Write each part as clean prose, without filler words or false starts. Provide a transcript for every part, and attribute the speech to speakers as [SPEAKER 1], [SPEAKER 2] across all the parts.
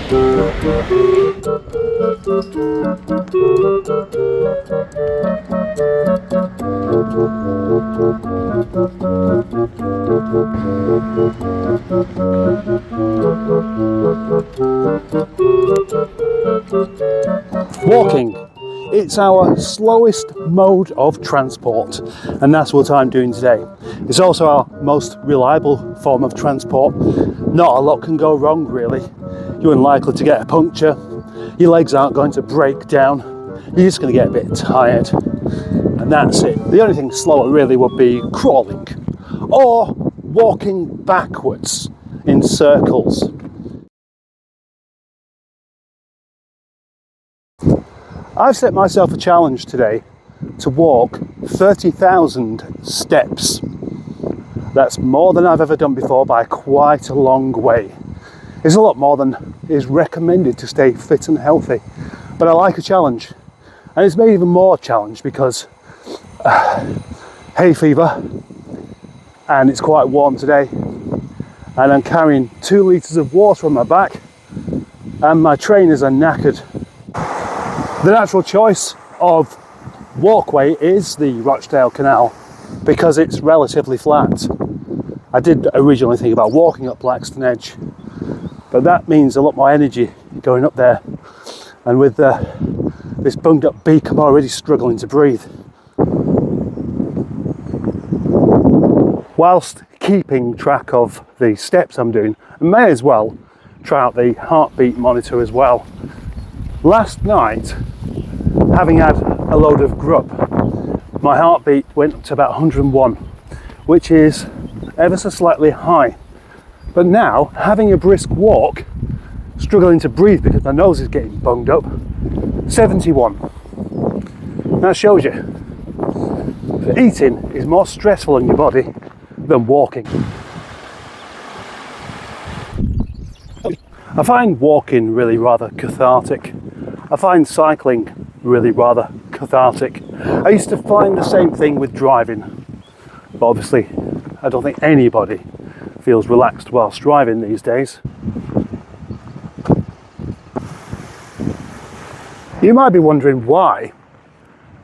[SPEAKER 1] Walking. It's our slowest mode of transport, and that's what I'm doing today. It's also our most reliable form of transport. Not a lot can go wrong really. You're unlikely to get a puncture, your legs aren't going to break down, you're just going to get a bit tired, and that's it. The only thing slower really would be crawling or walking backwards in circles. I've set myself a challenge today to walk 30,000 steps. That's more than I've ever done before by quite a long way. It's a lot more than is recommended to stay fit and healthy, but I like a challenge. And it's made even more challenge because hay fever, and it's quite warm today, and I'm carrying 2 litres of water on my back, and my trainers are knackered. The natural choice of walkway is the Rochdale Canal because it's relatively flat. I did originally think about walking up Blackstone Edge, but that means a lot more energy going up there, and with this bunged up beak I'm already struggling to breathe. Whilst keeping track of the steps I'm doing, I may as well try out the heartbeat monitor as well. Last night, having had a load of grub, my heartbeat went up to about 101, which is ever so slightly high. But now, having a brisk walk, struggling to breathe because my nose is getting bunged up, 71. That shows you that eating is more stressful on your body than walking. I find walking really rather cathartic. I find cycling really rather cathartic. I used to find the same thing with driving, but obviously I don't think anybody feels relaxed whilst driving these days. You might be wondering why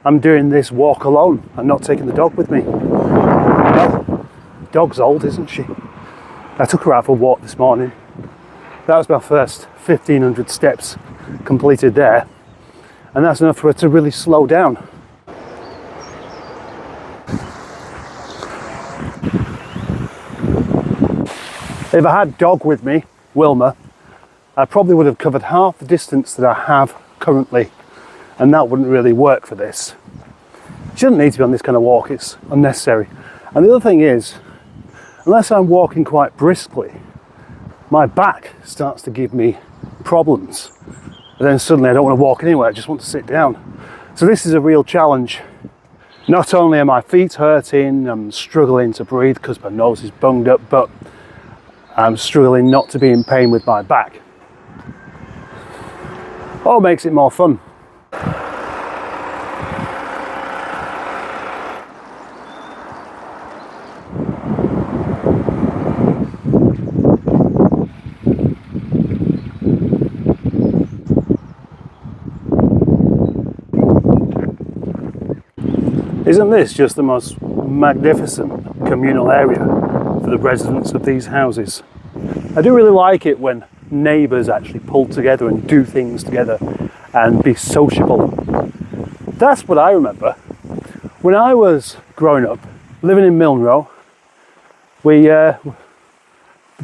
[SPEAKER 1] I'm doing this walk alone and not taking the dog with me. Well, the dog's old, isn't she? I took her out for a walk this morning. That was my first 1,500 steps completed there, and that's enough for her to really slow down. If I had dog with me, Wilma, I probably would have covered half the distance that I have currently, and that wouldn't really work for this. You shouldn't need to be on this kind of walk, it's unnecessary. And the other thing is, unless I'm walking quite briskly, my back starts to give me problems. And then suddenly I don't want to walk anywhere, I just want to sit down. So this is a real challenge. Not only are my feet hurting, I'm struggling to breathe because my nose is bunged up, but I'm struggling not to be in pain with my back. All makes it more fun. Isn't this just the most magnificent communal area for the residents of these houses? I do really like it when neighbours actually pull together and do things together and be sociable. That's what I remember. When I was growing up, living in Milnrow, we,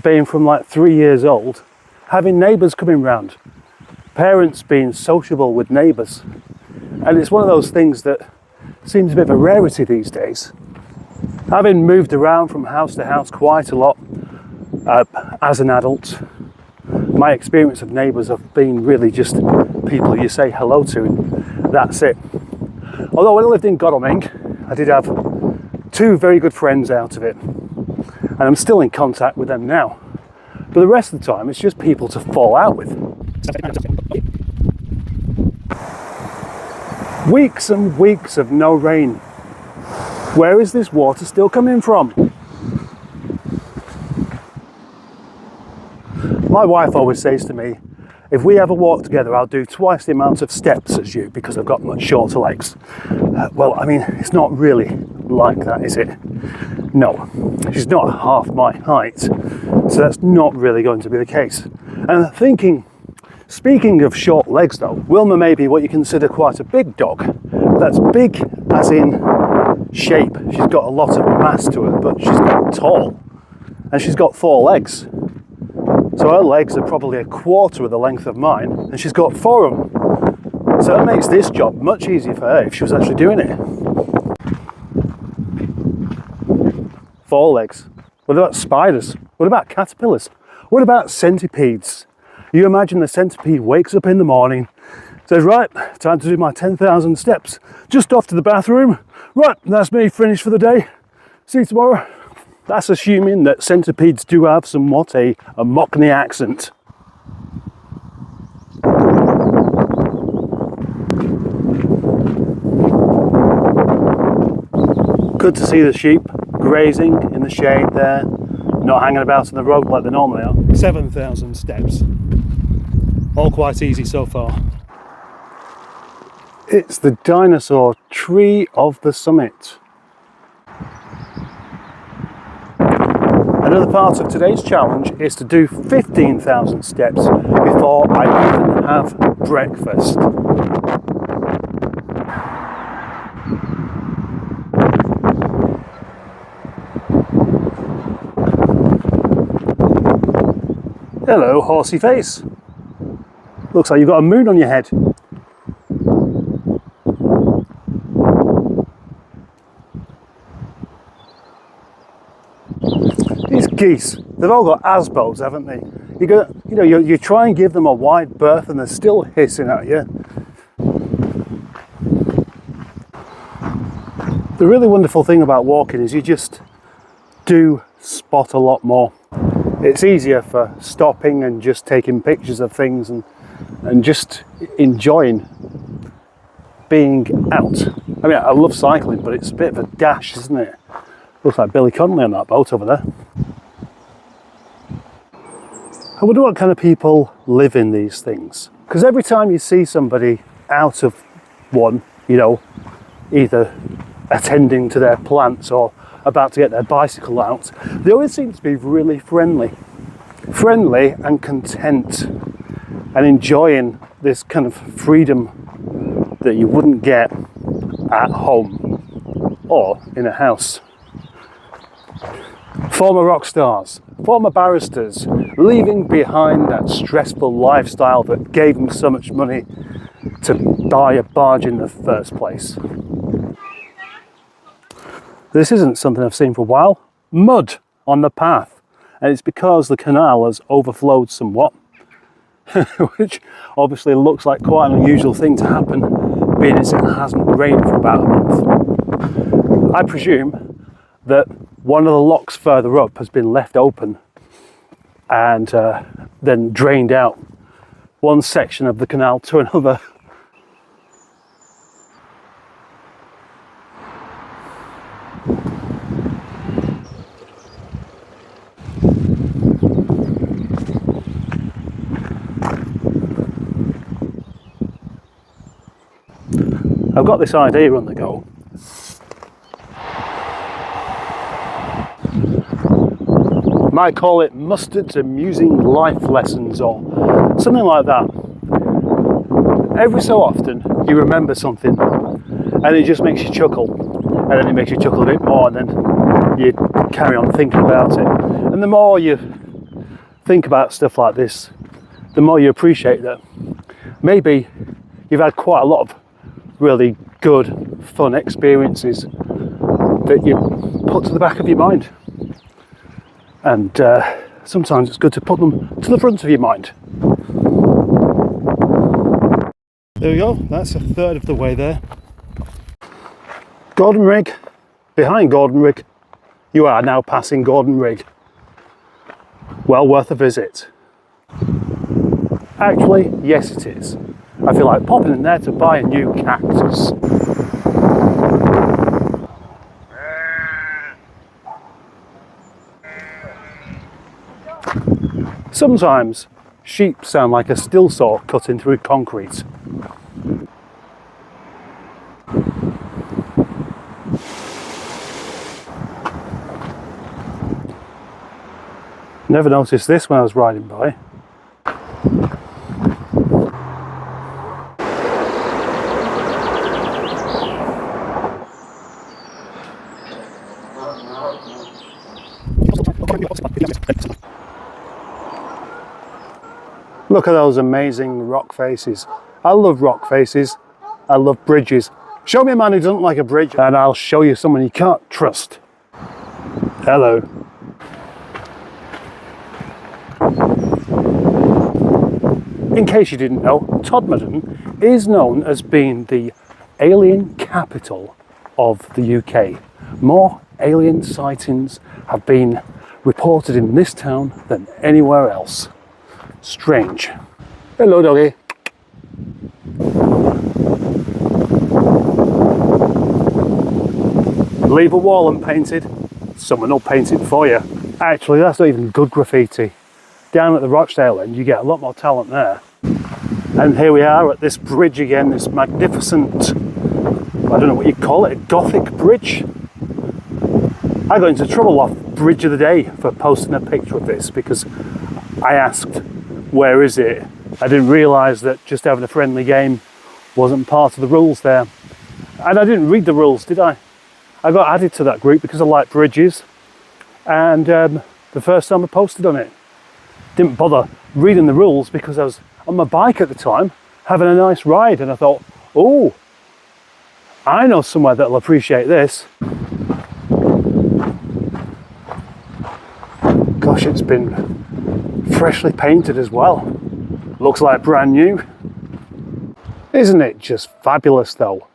[SPEAKER 1] being from like 3 years old, having neighbours coming round, parents being sociable with neighbours. And it's one of those things that seems a bit of a rarity these days. Having moved around from house to house quite a lot as an adult, my experience of neighbours have been really just people you say hello to, and that's it. Although when I lived in Godalming, I did have 2 very good friends out of it, and I'm still in contact with them now. But the rest of the time, it's just people to fall out with. Weeks and weeks of no rain. Where is this water still coming from? My wife always says to me, if we ever walk together, I'll do twice the amount of steps as you because I've got much shorter legs. Well, I mean, it's not really like that, is it? No, she's not half my height, so that's not really going to be the case. And thinking, speaking of short legs though, Wilma may be what you consider quite a big dog. That's big as in shape. She's got a lot of mass to her, but she's not tall. And she's got 4 legs. So her legs are probably a quarter of the length of mine, and she's got 4 of them. So that makes this job much easier for her if she was actually doing it. 4 legs. What about spiders? What about caterpillars? What about centipedes? You imagine the centipede wakes up in the morning, says, right, time to do my 10,000 steps. Just off to the bathroom. Right, that's me finished for the day. See you tomorrow. That's assuming that centipedes do have somewhat a Mockney accent. Good to see the sheep grazing in the shade there, not hanging about on the road like they normally are. 7,000 steps. All quite easy so far. It's the dinosaur tree of the summit. Another part of today's challenge is to do 15,000 steps before I even have breakfast. Hello, horsey face. Looks like you've got a moon on your head. These geese, they've all got asbos, haven't they? You try and give them a wide berth and they're still hissing at you. The really wonderful thing about walking is you just do spot a lot more. It's easier for stopping and just taking pictures of things and just enjoying being out. I mean, I love cycling, but it's a bit of a dash, isn't it? Looks like Billy Connolly on that boat over there. I wonder what kind of people live in these things. Because every time you see somebody out of one, either attending to their plants or about to get their bicycle out, they always seem to be really friendly and content and enjoying this kind of freedom that you wouldn't get at home or in a house. Former rock stars, former barristers, leaving behind that stressful lifestyle that gave them so much money to buy a barge in the first place. This isn't something I've seen for a while. Mud on the path, and it's because the canal has overflowed somewhat, which obviously looks like quite an unusual thing to happen, being as it hasn't rained for about a month. I presume that one of the locks further up has been left open and then drained out one section of the canal to another. I've got this idea on the go. Might call it Mustard's Amusing Life Lessons or something like that. Every so often you remember something and it just makes you chuckle, and then it makes you chuckle a bit more, and then you carry on thinking about it. And the more you think about stuff like this, the more you appreciate that maybe you've had quite a lot of really good, fun experiences that you put to the back of your mind. And sometimes it's good to put them to the front of your mind. There we go, that's a third of the way there. Gordon Rig, behind Gordon Rig, you are now passing Gordon Rig. Well worth a visit. Actually, yes it is. I feel like popping in there to buy a new cactus. Sometimes sheep sound like a steel saw cutting through concrete. Never noticed this when I was riding by. Look at those amazing rock faces. I love rock faces. I love bridges. Show me a man who doesn't like a bridge and I'll show you someone you can't trust. Hello. In case you didn't know, Todmorden is known as being the alien capital of the UK. More alien sightings have been reported in this town than anywhere else. Strange. Hello, doggy. Leave a wall unpainted, someone will paint it for you. Actually, that's not even good graffiti. Down at the Rochdale end, you get a lot more talent there. And here we are at this bridge again, this magnificent, I don't know what you call it, a Gothic bridge. I got into trouble off Bridge of the Day for posting a picture of this because I asked, where is it? I didn't realise that just having a friendly game wasn't part of the rules there. And I didn't read the rules, did I? I got added to that group because I like bridges. And the first time I posted on it, didn't bother reading the rules because I was on my bike at the time, having a nice ride. And I thought, oh, I know somewhere that'll appreciate this. Gosh, it's been freshly painted as well. Looks like brand new. Isn't it just fabulous though?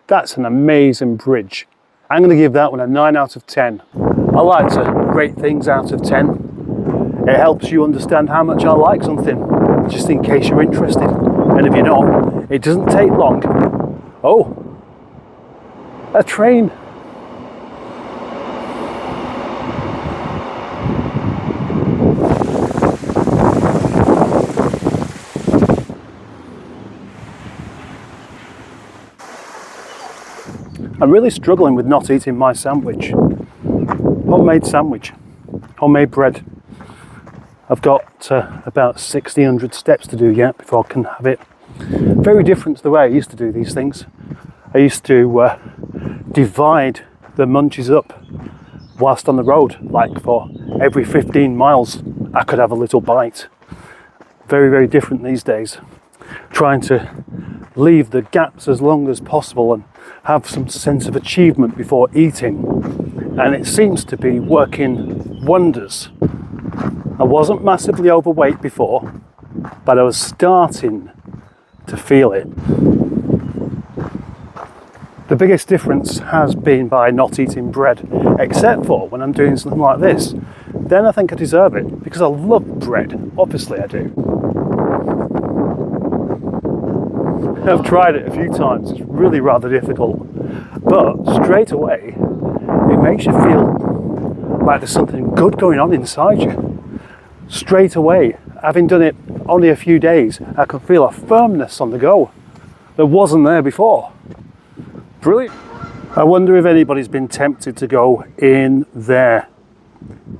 [SPEAKER 1] That's an amazing bridge. I'm going to give that one a 9 out of 10. I like to rate things out of 10. It helps you understand how much I like something, just in case you're interested. And if you're not, it doesn't take long. Oh, a train. I'm really struggling with not eating my sandwich. Homemade sandwich, homemade bread. I've got about 1,600 steps to do yet before I can have it. Very different to the way I used to do these things. I used to divide the munchies up whilst on the road, like for every 15 miles I could have a little bite. Very, very different these days. Trying to leave the gaps as long as possible and have some sense of achievement before eating, and it seems to be working wonders. I wasn't massively overweight before, but I was starting to feel it. The biggest difference has been by not eating bread, except for when I'm doing something like this. Then I think I deserve it, because I love bread. Obviously I do. I've tried it a few times, it's really rather difficult, but straight away it makes you feel like there's something good going on inside you. Straight away, having done it only a few days, I can feel a firmness on the go that wasn't there before. Brilliant. I wonder if anybody's been tempted to go in there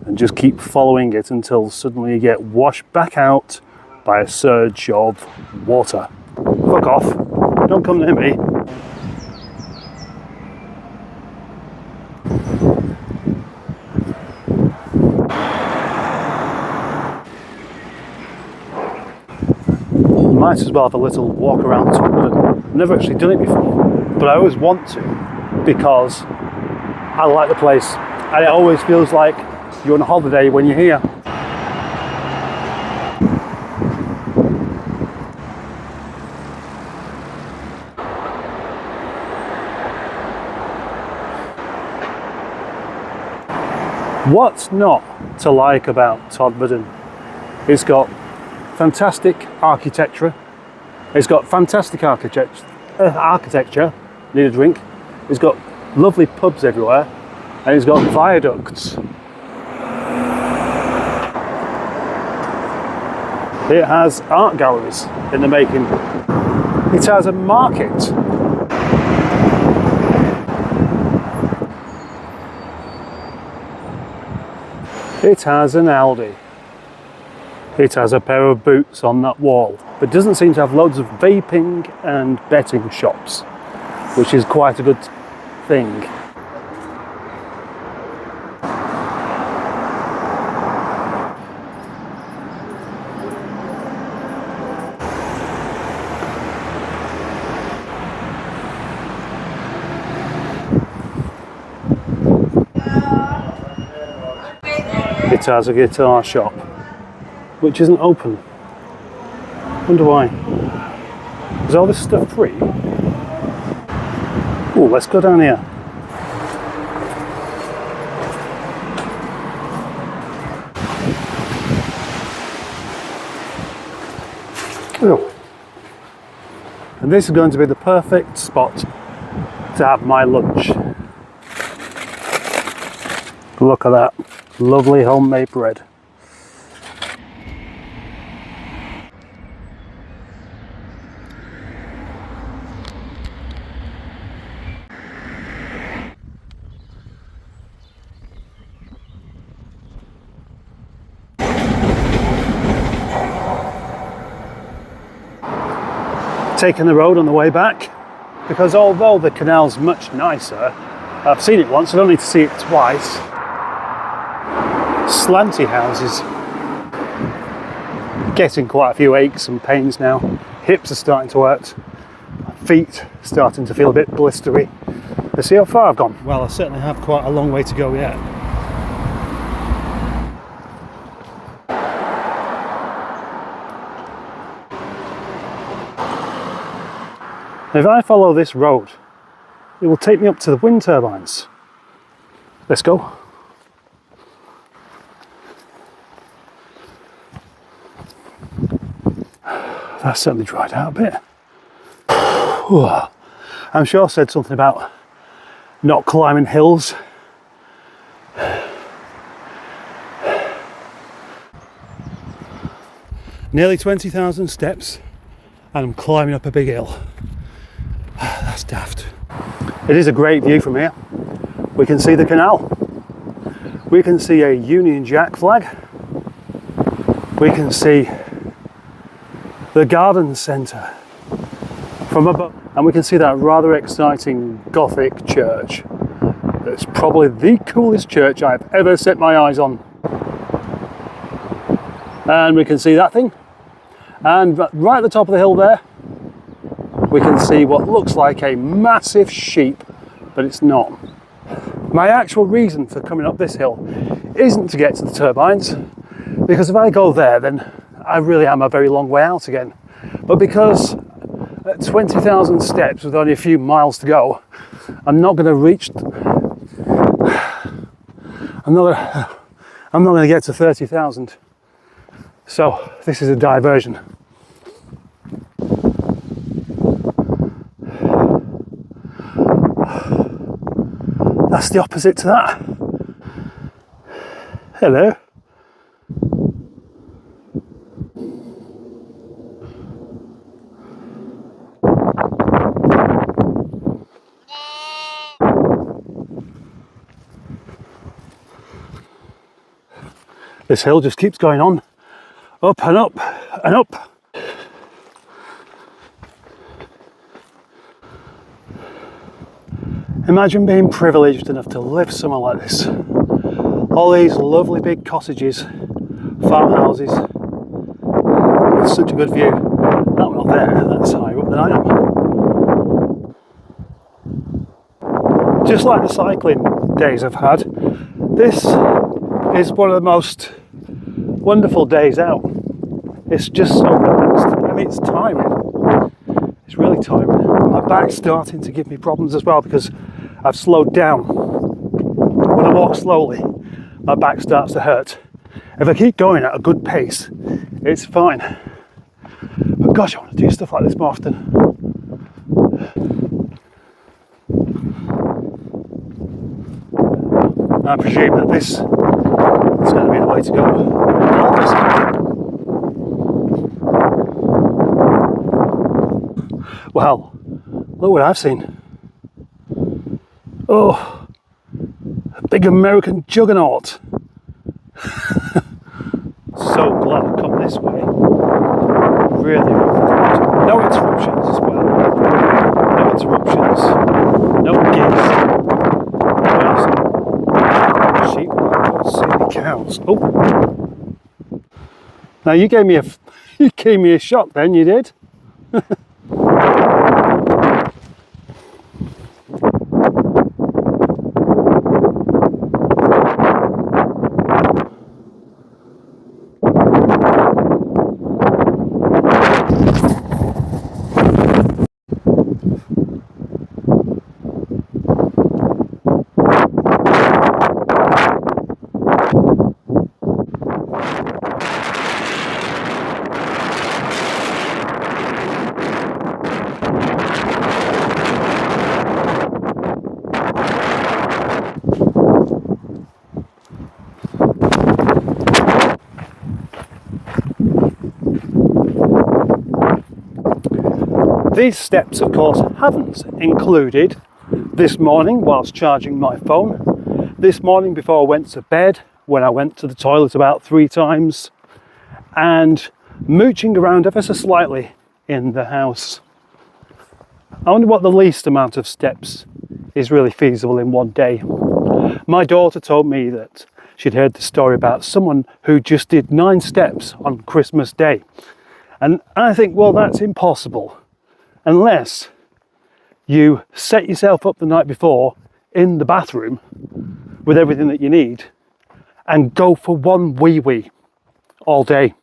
[SPEAKER 1] and just keep following it until suddenly you get washed back out by a surge of water. Fuck off, don't come near me. Might as well have a little walk around Todmorden. I've never actually done it before, but I always want to because I like the place and it always feels like you're on holiday when you're here. What's not to like about Todmorden? It's got fantastic architecture. It's got fantastic architecture. Need a drink. It's got lovely pubs everywhere, and it's got viaducts. It has art galleries in the making. It has a market. It has an Aldi. It has a pair of boots on that wall, but doesn't seem to have loads of vaping and betting shops, which is quite a good thing. It has a guitar shop, which isn't open. Wonder why. Is all this stuff free? Oh, let's go down here. Oh. And this is going to be the perfect spot to have my lunch. Look at that. Lovely homemade bread. Taking the road on the way back, because although the canal's much nicer, I've seen it once, I don't need to see it twice. Slanty houses. Getting quite a few aches and pains now. Hips are starting to hurt. Feet starting to feel a bit blistery. Let's see how far I've gone. Well, I certainly have quite a long way to go yet. If I follow this road, it will take me up to the wind turbines. Let's go. That's certainly dried out a bit. I'm sure I said something about not climbing hills. Nearly 20,000 steps and I'm climbing up a big hill. That's daft. It is a great view from here. We can see the canal. We can see a Union Jack flag. We can see the garden centre from above, and we can see that rather exciting Gothic church. It's probably the coolest church I've ever set my eyes on. And we can see that thing, and right at the top of the hill there we can see what looks like a massive sheep, but it's not. My actual reason for coming up this hill isn't to get to the turbines, because if I go there then I really am a very long way out again. But because at 20,000 steps with only a few miles to go, I'm not going to reach. I'm not going to get to 30,000. So this is a diversion. That's the opposite to that. Hello. This hill just keeps going on, up and up and up. Imagine being privileged enough to live somewhere like this. All these lovely big cottages, farmhouses, with such a good view. That one up there, that's higher up than I am. Just like the cycling days I've had, this is one of the most wonderful days out. It's just so relaxed. I mean, it's tiring. It's really tiring. My back's starting to give me problems as well because I've slowed down. When I walk slowly, my back starts to hurt. If I keep going at a good pace, it's fine. But gosh, I want to do stuff like this more often. I presume that this is going to be the way to go. Well, look what I've seen. Oh, a big American juggernaut. So glad I come this way. Really, really good. No interruptions as well. No interruptions. No geese. No sheep. I don't see any cows. Oh. Now you gave me a shock then, you did. These steps, of course, haven't included this morning whilst charging my phone, this morning before I went to bed, when I went to the toilet about 3 times, and mooching around ever so slightly in the house. I wonder what the least amount of steps is really feasible in one day. My daughter told me that she'd heard the story about someone who just did 9 steps on Christmas Day. And I think, well, that's impossible. Unless you set yourself up the night before in the bathroom with everything that you need and go for one wee all day.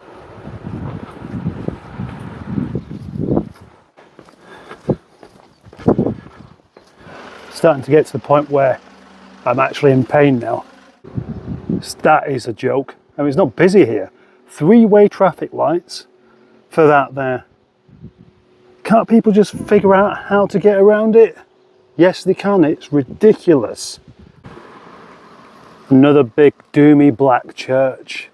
[SPEAKER 1] Starting to get to the point where I'm actually in pain now. That is a joke. I mean, it's not busy here. 3-way traffic lights for that there. Can't people just figure out how to get around it? Yes, they can. It's ridiculous. Another big doomy black church.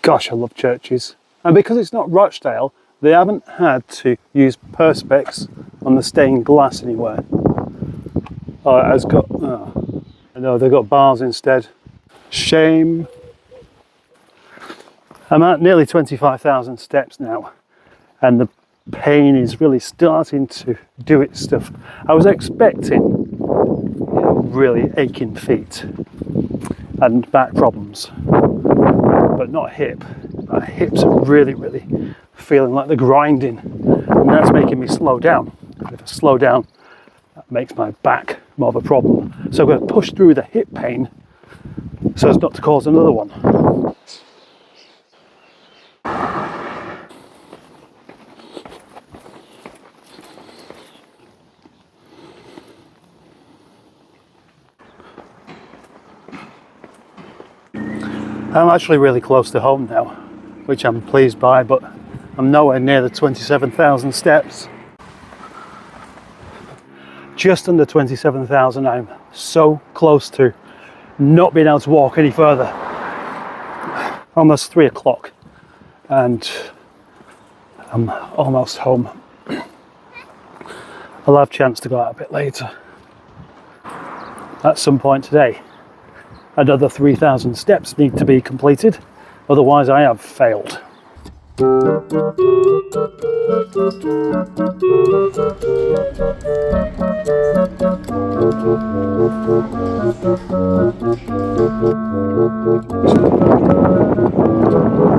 [SPEAKER 1] Gosh, I love churches. And because it's not Rochdale, they haven't had to use perspex on the stained glass anywhere. Oh, it has got... Oh. No, they've got bars instead. Shame. I'm at nearly 25,000 steps now, and the pain is really starting to do its stuff. I was expecting really aching feet and back problems, but not hip. My hips are really feeling like they're grinding, and that's making me slow down. And if I slow down, that makes my back more of a problem. So I'm going to push through the hip pain so as not to cause another one. I'm actually really close to home now, which I'm pleased by, but I'm nowhere near the 27,000 steps. Just under 27,000, I'm so close to not being able to walk any further. Almost 3 o'clock, and I'm almost home. I'll have a chance to go out a bit later. At some point today. Another 3,000 steps need to be completed, otherwise I have failed.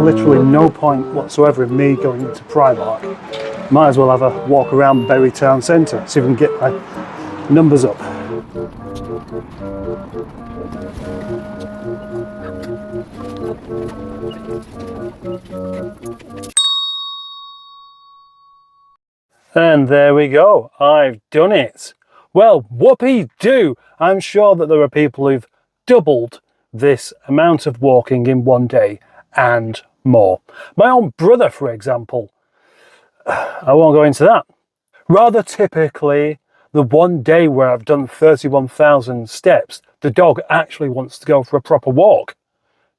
[SPEAKER 1] Literally no point whatsoever in me going into Primark. Might as well have a walk around Bury Town Centre, see if we can get my numbers up. And there we go, I've done it. Well, whoopee-doo! I'm sure that there are people who've doubled this amount of walking in one day and more. My own brother, for example, I won't go into that. Rather typically, the one day where I've done 31,000 steps, the dog actually wants to go for a proper walk.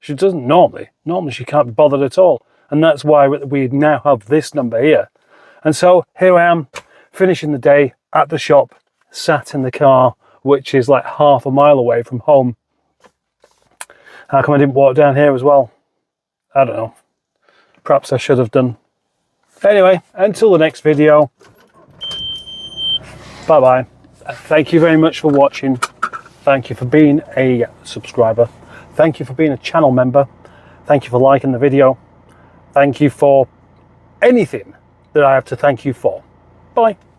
[SPEAKER 1] She doesn't normally. Normally she can't be bothered at all. and that's why we now have this number here. And so here I am, finishing the day at the shop, sat in the car, which is like half a mile away from home. How come I didn't walk down here as well? I don't know. Perhaps I should have done. Anyway, until the next video, bye-bye. Thank you very much for watching. Thank you for being a subscriber. Thank you for being a channel member. Thank you for liking the video. Thank you for anything that I have to thank you for. Bye.